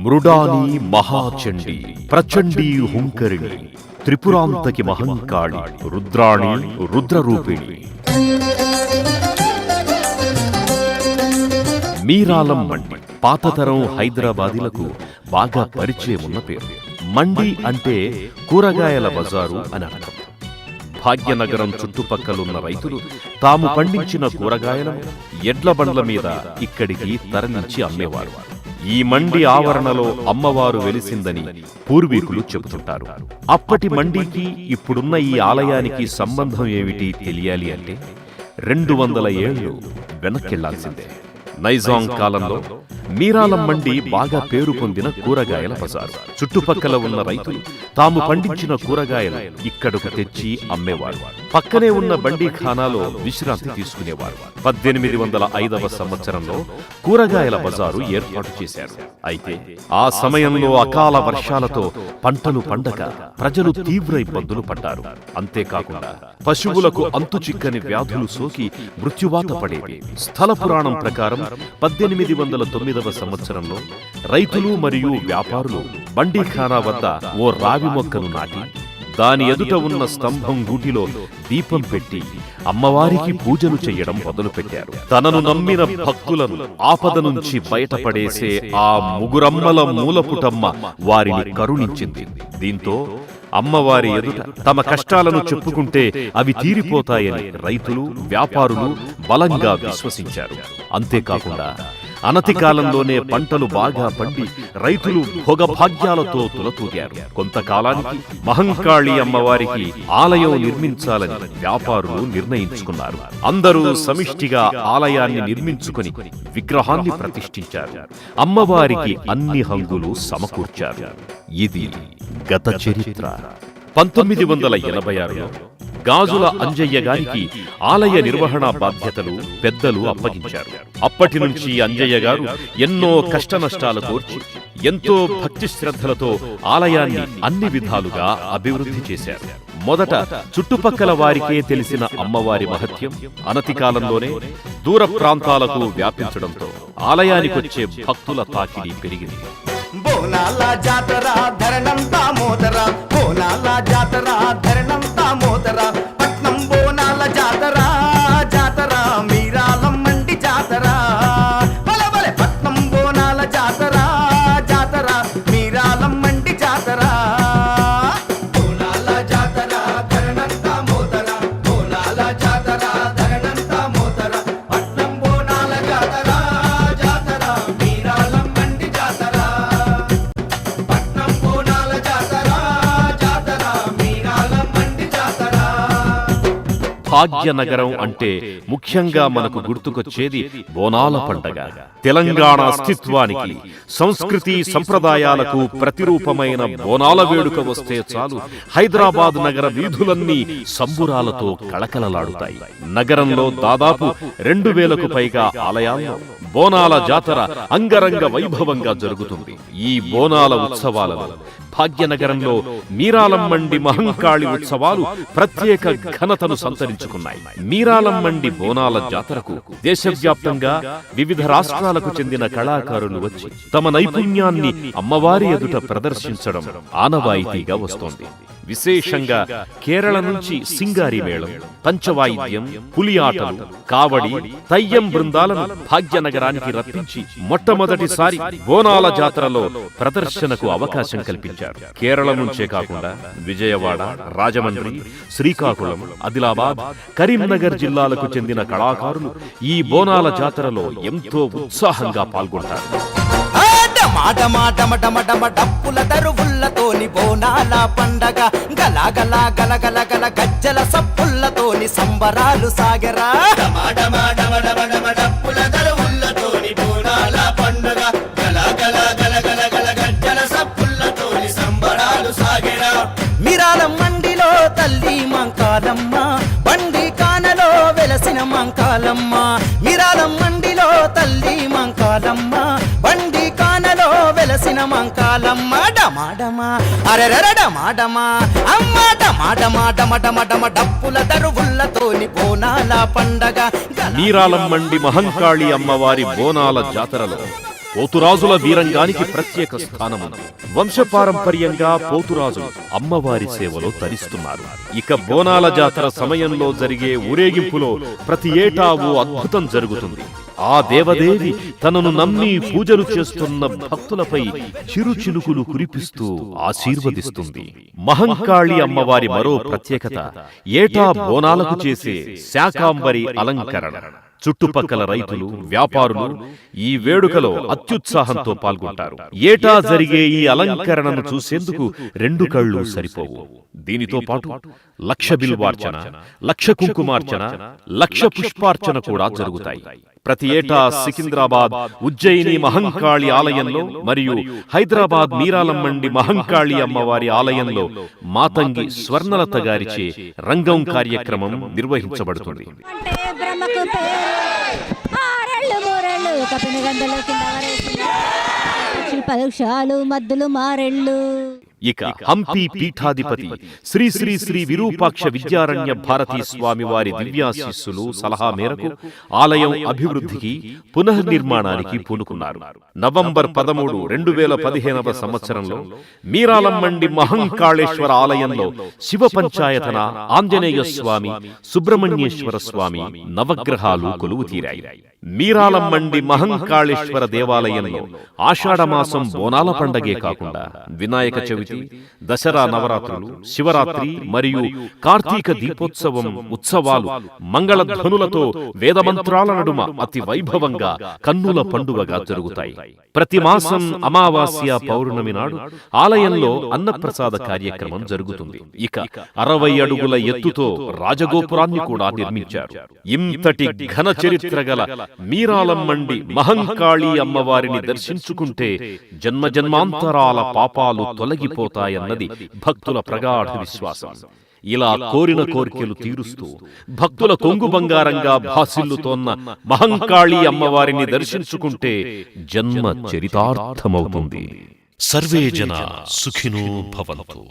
మృడాని మహాచండి ప్రచండీ హుంకరిణి త్రిపురాంతకి మహంకాళి రుద్రాణి రుద్రరూపిణి. మీరాలం మండి పాతతరం హైదరాబాదీలకు బాగా పరిచయం ఉన్న పేరు. మండి అంటే కూరగాయల బజారు అని అర్థం. భాగ్యనగరం చుట్టుపక్కలున్న రైతులు తాము పండించిన కూరగాయలను ఎడ్ల బండ్ల మీద ఇక్కడికి తరలించి అమ్మేవారు. ఈ మండి ఆవరణలో అమ్మవారు వెలిసిందని పూర్వీకులు చెబుతుంటారు. అప్పటి మండికి ఇప్పుడున్న ఈ ఆలయానికి సంబంధం ఏమిటి తెలియాలి అంటే 200 ఏళ్లు వెనక్కెళ్లాల్సిందే. నైజాం కాలంలో మీరాలం మండి బాగా పేరు పొందిన కూరగాయల బజారు. చుట్టుపక్కల ఉన్న రైతులు తాము పండించిన కూరగాయలు ఇక్కడకు తెచ్చి అమ్మేవారు. పక్కనే ఉన్న బండి ఖానాలో విశ్రాంతి తీసుకునేవారు. 1805వ సంవత్సరంలో కూరగాయల బజారు ఏర్పాటు చేశారు. అయితే ఆ సమయంలో అకాల వర్షాలతో పంటలు పండక ప్రజలు తీవ్ర ఇబ్బందులు పడ్డారు. అంతేకాకుండా పశువులకు అంతుచిక్కని వ్యాధులు సోకి మృత్యువాత పడేవి. స్థల పురాణం ప్రకారం 1809వ సంవత్సరంలో రైతులు మరియు వ్యాపారులు బండిఖానా వద్ద ఓ రావి మొక్కను నాటి దాని ఎదుట ఉన్న స్తంభం గూటిలో దీపం పెట్టి అమ్మవారికి పూజలు చెయ్యడం మొదలుపెట్టారు. తనను నమ్మిన భక్తులను ఆపద నుంచి బయటపడేసే ఆ ముగురమ్మల మూలపుటమ్మ వారిని కరుణించింది. దీంతో అమ్మవారి ఎదుట తమ కష్టాలను చెప్పుకుంటే అవి తీరిపోతాయని రైతులు వ్యాపారులు బలంగా విశ్వసించారు. అంతేకాకుండా అనతి కాలంలోనే పంటలు బాగా పండి రైతులు భోగభాగ్యాలతో తులతూగారు. కొంతకాలానికి మహంకాళి అమ్మవారికి ఆలయం నిర్మించాలని వ్యాపారులు నిర్ణయించుకున్నారు. అందరూ సమిష్టిగా ఆలయాన్ని నిర్మించుకుని విగ్రహాన్ని ప్రతిష్ఠించారు. అమ్మవారికి అన్ని హంగులు సమకూర్చారు. ఇది గత చరిత్ర. 1986లో గాజుల అంజయ్య గారికి ఆలయ నిర్వహణ బాధ్యతలు పెద్దలు అప్పగించారు. అప్పటి నుంచి అంజయ్య గారు ఎన్నో కష్టనష్టాలు కోర్చి ఎంతో భక్తి శ్రద్ధలతో ఆలయాన్ని అన్ని విధాలుగా అభివృద్ధి చేశారు. మొదట చుట్టుపక్కల వారికే తెలిసిన అమ్మవారి మహత్యం అనతి కాలంలోనే దూర ప్రాంతాలకు వ్యాపించడంతో ఆలయానికొచ్చే భక్తుల తాకిడి పెరిగింది. బోనాల జాతర ధరణంతా మోదర, బోనాల జాతర ధరణంతా మోదర, పట్నం బోనాల జాతర జాతర మీరాలం మండి జాతర, బలే బలే పట్నం బోనాల జాతర జాతర మీరాలం మండి జాతర. బోనాల జాతర ధరణంతా మోదర, బోనాల జాతర ధరణంతా మోదర, పట్నం బోనాల జాతర జాతర మీరాలం మండి జాతర. భాగ్యనగరం అంటే ముఖ్యంగా మనకు గుర్తుకొచ్చేది బోనాల పండగ. తెలంగాణ అస్తిత్వానికి సంస్కృతి సంప్రదాయాలకు ప్రతిరూపమైన బోనాల వేడుక వస్తే చాలు హైదరాబాద్ నగర వీధులన్నీ సంబురాలతో కళకళలాడుతాయి. నగరంలో దాదాపు 2000కు పైగా ఆలయాల్లో బోనాల జాతర అంగరంగ వైభవంగా జరుగుతుంది. ఈ బోనాల ఉత్సవాలలో భాగ్యనగరంలో మీరాలం మండి మహంకాళి ఉత్సవాలు ప్రత్యేక ఘనతను సంతరించుకున్నాయి. మీరాలం మండి బోనాల జాతరకు దేశవ్యాప్తంగా వివిధ రాష్ట్రాలకు చెందిన కళాకారులు వచ్చి తమ నైపుణ్యాన్ని అమ్మవారి ఎదుట ప్రదర్శించడం ఆనవాయితీగా వస్తోంది. విశేషంగా కేరళ నుంచి సింగారి మేళం, పంచవాయిద్యం, పులి ఆటలు, కావడి, తయ్యం బృందాలను భాగ్యనగరానికి రప్పించి మొట్టమొదటిసారి బోనాల జాతరలో ప్రదర్శనకు అవకాశం కల్పించారు. కేరళ నుంచే కాకుండా విజయవాడ, రాజమండ్రి, శ్రీకాకుళం, ఆదిలాబాద్, కరీంనగర్ జిల్లాలకు చెందిన కళాకారులు ఈ బోనాల జాతరలో ఎంతో ఉత్సాహంగా పాల్గొంటారు. డప్పుల దరువుల్లతోని బోనాల పండగ, గలగల గలగల గల గజ్జల సప్పుల్లతోని సంబరాలు సాగరా. డప్పుల దరువుల్లతోని బోనాల పండగ, గలగల గలగల గల గజ్జల సప్పుల్లతోని సంబరాలు సాగరా. మీరాలం మండిలో తల్లి మంకాలమ్మ, బండి కానలో వెలసిన మంకాలమ్మ. మీరాలం మండిలో తల్లి మంకాలమ్మ, బండి కానలో వెలసిన మంకాలమ్మ. డమాడమా అరెరర డమాడమా అమ్మ డమాడమా డమడమడమ డప్పుల దరువుల్లతోని బోనాల పండగ. మీరాలం మండి మహంకాళి అమ్మవారి బోనాల జాతరలో పోతురాజుల వీరంగానికి ప్రత్యేక స్థానముంది. వంశపారంపర్యంగా పోతురాజులు అమ్మవారి సేవలో తరిస్తున్నారు. ఇక బోనాల జాతర సమయంలో జరిగే ఊరేగింపులో ప్రతి ఏటా ఓ అద్భుతం జరుగుతుంది. ఆ దేవదేవి తనను నమ్మి పూజలు చేస్తున్న భక్తులపై చిరుచినుకులు కురిపిస్తూ ఆశీర్వదిస్తుంది. మహంకాళి అమ్మవారి మరో ప్రత్యేకత ఏటా బోనాలకు చేసే శాకాంబరి అలంకరణ. చుట్టుపక్కల రైతులు, వ్యాపారులు ఈ వేడుకలో అత్యుత్సాహంతో పాల్గొంటారు. ఏటా జరిగే ఈ అలంకరణను చూసేందుకు 2 కళ్ళు సరిపోవు. దీనితో పాటు 1,00,000 బిల్వార్చన, 1,00,000 కుంకుమార్చన, 1,00,000 పుష్పార్చన కూడా జరుగుతాయి. ప్రతి ఏటా సికింద్రాబాద్ ఉజ్జయిని మహంకాళి ఆలయంలో మరియు హైదరాబాద్ మీరాలమ్మండి మహంకాళి అమ్మవారి ఆలయంలో మాతంగి స్వర్ణలత గారిచే రంగం కార్యక్రమం నిర్వహించబడుతుంది. ఇక హంపి పీఠాధిపతి శ్రీ శ్రీ శ్రీ విరూపాక్ష విద్యారణ్య భారతీ స్వామి వారి దివ్యాశీస్సులు సలహా మేరకు ఆలయం అభివృద్ధికి, పునర్నిర్మాణానికి పూనుకున్నారు. నవంబర్ 13, 2015వ సంవత్సరంలో మీరాలమ్మండి మహంకాళేశ్వర ఆలయంలో శివ పంచాయతన, ఆంజనేయ స్వామి, సుబ్రహ్మణ్యేశ్వర స్వామి నవగ్రహాలు కొలువు తీరాయి. మీరాలమ్మండి మహంకాళేశ్వర దేవాలయంలో ఆషాఢమాసం బోనాల పండగే కాకుండా వినాయక చవితి, దసరా నవరాత్రులు, శివరాత్రి మరియు కార్తీక దీపోత్సవం ఉత్సవాలు మంగళధ్వనులతో వేదమంత్రాల నడుమ అతి వైభవంగా కన్నుల పండువగా జరుగుతాయి. ప్రతి మాసం అమావాస్య, పౌర్ణమి నాడు ఆలయంలో అన్నప్రసాద కార్యక్రమం జరుగుతుంది. ఇక 60 అడుగుల ఎత్తుతో రాజగోపురాన్ని కూడా నిర్మించారు. ఇంతటి ఘన చరిత్ర గల మీరాలమ్మండి మహంకాళి అమ్మవారిని దర్శించుకుంటే జన్మజన్మాంతరాల పాపాలు తొలగిపోతాయన్నది భక్తుల ప్రగాఢ విశ్వాసం. ఇలా కోరిన కోర్కెలు తీరుస్తూ భక్తుల కొంగు బంగారంగా భాసిల్లుతోన్న మహంకాళి అమ్మవారిని దర్శించుకుంటే జన్మ చరితార్థమవుతుంది. సర్వే జనా సుఖినో భవంతు.